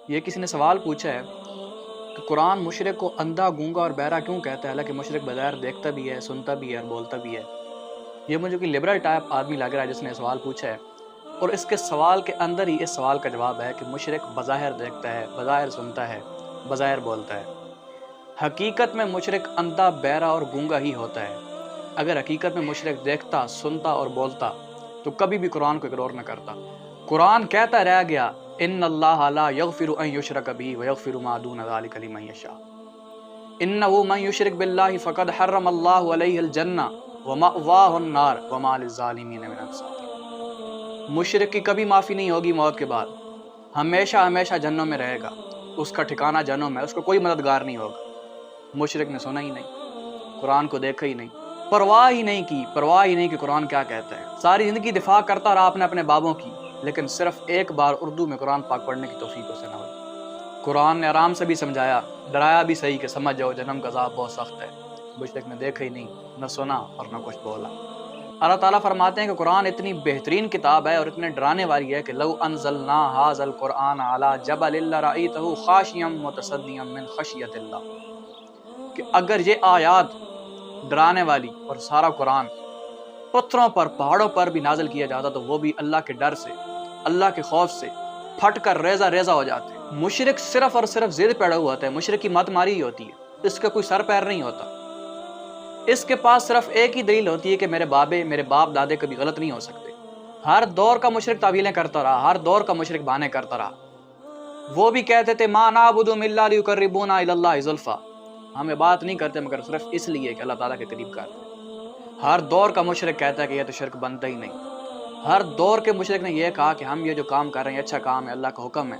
یہ کسی نے سوال پوچھا ہے کہ قرآن مشرک کو اندھا، گونگا اور بہرا کیوں کہتا ہے، حالانکہ مشرک بظاہر دیکھتا بھی ہے، سنتا بھی ہے اور بولتا بھی ہے۔ یہ مجھے کوئی لبرل ٹائپ آدمی لگ رہا ہے جس نے سوال پوچھا ہے، اور اس کے سوال کے اندر ہی اس سوال کا جواب ہے کہ مشرک بظاہر دیکھتا ہے، بظاہر سنتا ہے، بظاہر بولتا ہے۔ حقیقت میں مشرک اندھا، بہرا اور گونگا ہی ہوتا ہے۔ اگر حقیقت میں مشرک دیکھتا، سنتا اور بولتا تو کبھی بھی قرآن کو اگنور نہ کرتا۔ قرآن کہتا رہ گیا ان اللہ لا یغفر ان یشرک بہ ویغفر ما دون ذلک لمن یشاء، انہ من یشرک باللہ فقد حرم اللہ علیہ الجنہ ومأواہ النار وما للظالمین من انصار۔ مشرک کی کبھی معافی نہیں ہوگی موت کے بعد، ہمیشہ ہمیشہ جہنم میں رہے گا، اس کا ٹھکانہ جہنم ہے، اس کو کوئی مددگار نہیں ہوگا۔ مشرک نے سنا ہی نہیں، قرآن کو دیکھا ہی نہیں، پرواہ ہی نہیں کہ قرآن کیا کہتا ہے۔ ساری زندگی دفاع کرتا رہا اپنے بابوں کی، لیکن صرف ایک بار اردو میں قرآن پاک پڑھنے کی توفیق اسے نہ ہوئی۔ قرآن نے آرام سے بھی سمجھایا، ڈرایا بھی صحیح کہ سمجھ جاؤ جہنم کا عذاب بہت سخت ہے۔ مشرک نے دیکھا ہی نہیں، نہ سنا اور نہ کچھ بولا۔ اللہ تعالیٰ فرماتے ہیں کہ قرآن اتنی بہترین کتاب ہے اور اتنے ڈرانے والی ہے کہ لو انزلنا ھذا القرآن علی جبل لرأیتہ خاشعا متصدعا من خشیۃ اللہ، کہ اگر یہ آیات ڈرانے والی اور سارا قرآن پتھروں پر، پہاڑوں پر بھی نازل کیا جاتا تو وہ بھی اللہ کے ڈر سے، اللہ کے خوف سے پھٹ کر ریزہ ریزہ ہو جاتے۔ مشرک صرف اور صرف ضد پیڑا ہوا ہوتا ہے، مشرک کی مت ماری ہی ہوتی ہے، اس کا کوئی سر پیر نہیں ہوتا۔ اس کے پاس صرف ایک ہی دلیل ہوتی ہے کہ میرے باپ دادے کبھی غلط نہیں ہو سکتے۔ ہر دور کا مشرک تعویلیں کرتا رہا، ہر دور کا مشرک بہانے کرتا رہا۔ وہ بھی کہتے تھے ما نعبدهم الا ليقربونا الى الله زلفى، ہم عبادت نہیں کرتے مگر صرف اس لیے کہ اللہ تعالیٰ کے قریب کرتے۔ ہر دور کا مشرک کہتا ہے کہ یہ تو شرک بنتا ہی نہیں۔ ہر دور کے مشرک نے یہ کہا کہ ہم یہ جو کام کر رہے ہیں اچھا کام ہے، اللہ کا حکم ہے،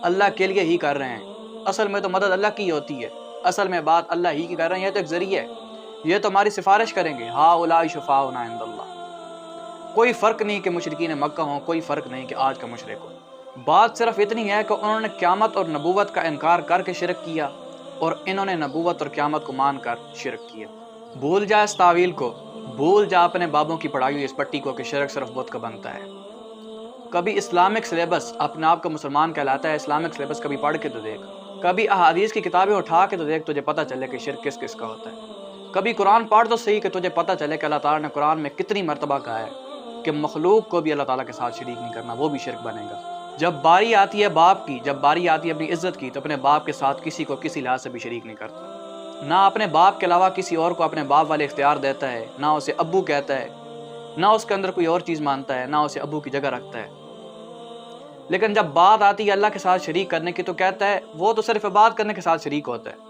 اللہ کے لیے ہی کر رہے ہیں، اصل میں تو مدد اللہ کی ہوتی ہے، اصل میں بات اللہ ہی کی کر رہے ہیں، یہ تو ایک ذریعہ ہے، یہ تو ہماری سفارش کریں گے، ہؤلاء شفاعؤنا عند اللہ۔ کوئی فرق نہیں کہ مشرکین مکہ ہوں، کوئی فرق نہیں کہ آج کا مشرک ہو۔ بات صرف اتنی ہے کہ انہوں نے قیامت اور نبوت کا انکار کر کے شرک کیا، اور انہوں نے نبوت اور قیامت کو مان کر شرک کیا۔ بھول جا اس تعویل کو، بھول جا اپنے بابوں کی پڑھائی ہوئی اس پٹی کو کہ شرک صرف بت کا بنتا ہے۔ کبھی اسلامک سلیبس اپنے آپ کو مسلمان کہلاتا ہے، اسلامک سلیبس کبھی پڑھ کے تو دیکھ، کبھی احادیث کی کتابیں اٹھا کے تو دیکھ، تجھے پتہ چلے کہ شرک کس کس کا ہوتا ہے۔ کبھی قرآن پڑھ تو صحیح کہ تجھے پتہ چلے کہ اللہ تعالیٰ نے قرآن میں کتنی مرتبہ کہا ہے کہ مخلوق کو بھی اللہ تعالیٰ کے ساتھ شریک نہیں کرنا، وہ بھی شرک بنے گا۔ جب باری آتی ہے باپ کی، جب باری آتی ہے اپنی عزت کی، تو اپنے باپ کے ساتھ کسی کو کسی لحاظ سے بھی شریک نہیں کرتا، نہ اپنے باپ کے علاوہ کسی اور کو اپنے باپ والے اختیار دیتا ہے، نہ اسے ابو کہتا ہے، نہ اس کے اندر کوئی اور چیز مانتا ہے، نہ اسے ابو کی جگہ رکھتا ہے۔ لیکن جب بات آتی ہے اللہ کے ساتھ شریک کرنے کی تو کہتا ہے وہ تو صرف عبادت کرنے کے ساتھ شریک ہوتا ہے،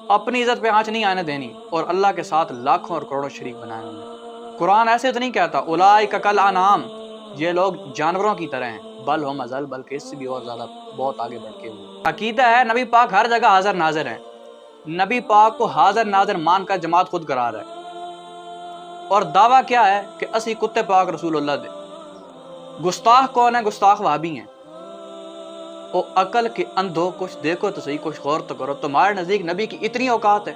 اپنی عزت پہ آنچ نہیں آنے دینی، اور اللہ کے ساتھ لاکھوں اور کروڑوں شریک بنائے انہوں نے۔ قرآن ایسے تو نہیں کہتا اولئک کالانعام، یہ لوگ جانوروں کی طرح ہیں، بل ہم اضل، بلکہ اس سے بھی اور زیادہ بہت آگے بڑھ کے ہوئے۔ عقیدہ ہے نبی پاک ہر جگہ حاضر ناظر ہیں، نبی پاک کو حاضر ناظر مان کر جماعت خود قرار ہے، اور دعویٰ کیا ہے کہ اسی کتے پاک رسول اللہ دے۔ گستاخ کون ہے؟ گستاخ وہابی ہیں۔ او عقل کے اندھو، کچھ دیکھو تو صحیح، کچھ غور تو کرو، تمہارے نزدیک نبی کی اتنی اوقات ہے؟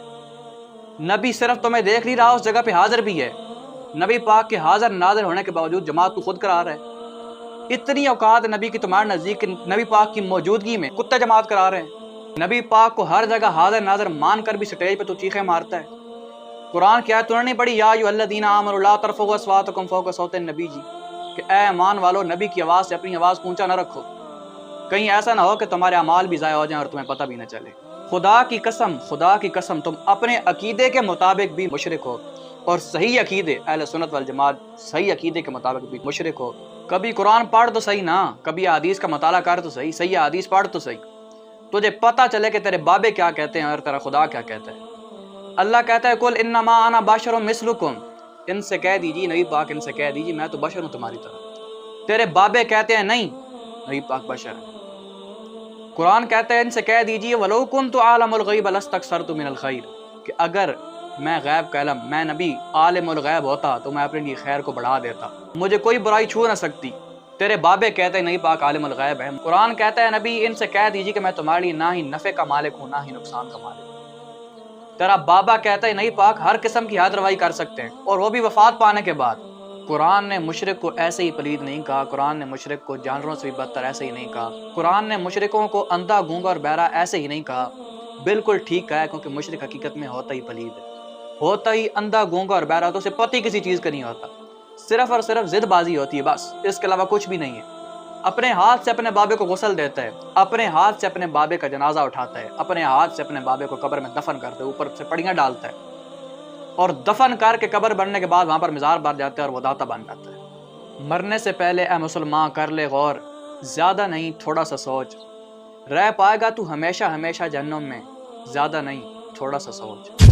نبی صرف تمہیں دیکھ نہیں رہا، اس جگہ پہ حاضر بھی ہے۔ نبی پاک کے حاضر ناظر ہونے کے باوجود جماعت کو خود قرار ہے۔ اتنی اوقات نبی کی تمہارے نزدیک، نبی پاک کی موجودگی میں کتے جماعت کرا رہے ہیں۔ نبی پاک کو ہر جگہ حاضر ناظر مان کر بھی سٹیج پہ تو چیخیں مارتا ہے۔ قرآن کی آیت تو نہیں پڑھی یا ایھا الذین آمنوا لا ترفعوا اصواتکم فوق صوت النبی جی، کہ اے ایمان والو نبی کی آواز سے اپنی آواز اونچا نہ رکھو، کہیں ایسا نہ ہو کہ تمہارے اعمال بھی ضائع ہو جائیں اور تمہیں پتہ بھی نہ چلے۔ خدا کی قسم تم اپنے عقیدے کے مطابق بھی مشرک ہو، اور صحیح عقیدے اہل سنت والجماعت صحیح عقیدے کے مطابق بھی مشرک ہو۔ کبھی قرآن پڑھ تو صحیح نا، کبھی حدیث کا مطالعہ کر تو صحیح، صحیح حدیث پڑھ تو صحیح، تجھے پتہ چلے کہ تیرے بابے کیا کہتے ہیں اور تیرا خدا کیا کہتا ہے۔ اللہ کہتا ہے قل انما انا بشر مثلکم، ان سے کہہ دیجیے نبی پاک، ان سے کہہ دیجیے میں تو بشر ہوں تمہاری طرح۔ تیرے بابے کہتے ہیں نہیں، نبی پاک بشر ہے۔ قرآن کہتا ہے ان سے کہہ دیجیے وَلَوْ كُنْتُ عَالِمَ الْغَيْبَ لَاسْتَكْثَرْتُ مِنَ الْخَيْرِ، کہ اگر میں غیب کا علم، میں نبی عالم الغیب ہوتا تو میں اپنے لیے خیر کو بڑھا دیتا، مجھے کوئی برائی چھو نہ سکتی۔ تیرے بابے کہتے ہیں نبی پاک عالم الغیب ہے۔ قرآن کہتا ہے نبی ان سے کہہ دیجیے کہ میں تمہارے لیے نہ ہی نفع کا مالک ہوں، نہ ہی نقصان کا مالک ہوں۔ تیرا بابا کہتا ہے نبی پاک ہر قسم کی ہاتھ روائی کر سکتے ہیں، اور وہ بھی وفات پانے کے بعد۔ قرآن نے مشرک کو ایسے ہی پلید نہیں کہا، قرآن نے مشرک کو جانوروں سے بھی بدتر ایسے ہی نہیں کہا، قرآن نے مشرکوں کو اندھا گونگا اور بہرا ایسے ہی نہیں کہا، بالکل ٹھیک کہا ہے، کیونکہ مشرک حقیقت میں ہوتا ہی پلید ہے، ہوتا ہی اندھا گونگا اور بہرا، تو اسے پتہ ہی کسی چیز کا نہیں ہوتا، صرف اور صرف ضد بازی ہوتی ہے، بس اس کے علاوہ کچھ بھی نہیں ہے۔ اپنے ہاتھ سے اپنے بابے کو غسل دیتا ہے، اپنے ہاتھ سے اپنے بابے کا جنازہ اٹھاتا ہے، اپنے ہاتھ سے اپنے بابے کو قبر میں دفن کرتا ہے، اوپر سے پڑیاں ڈالتا ہے، اور دفن کر کے قبر بننے کے بعد وہاں پر مزار بن جاتا ہے اور وہ داتا بن جاتا ہے۔ مرنے سے پہلے اے مسلمان کر لے غور، زیادہ نہیں تھوڑا سا سوچ، رہ پائے گا تو ہمیشہ ہمیشہ جہنم میں، زیادہ نہیں تھوڑا سا سوچ۔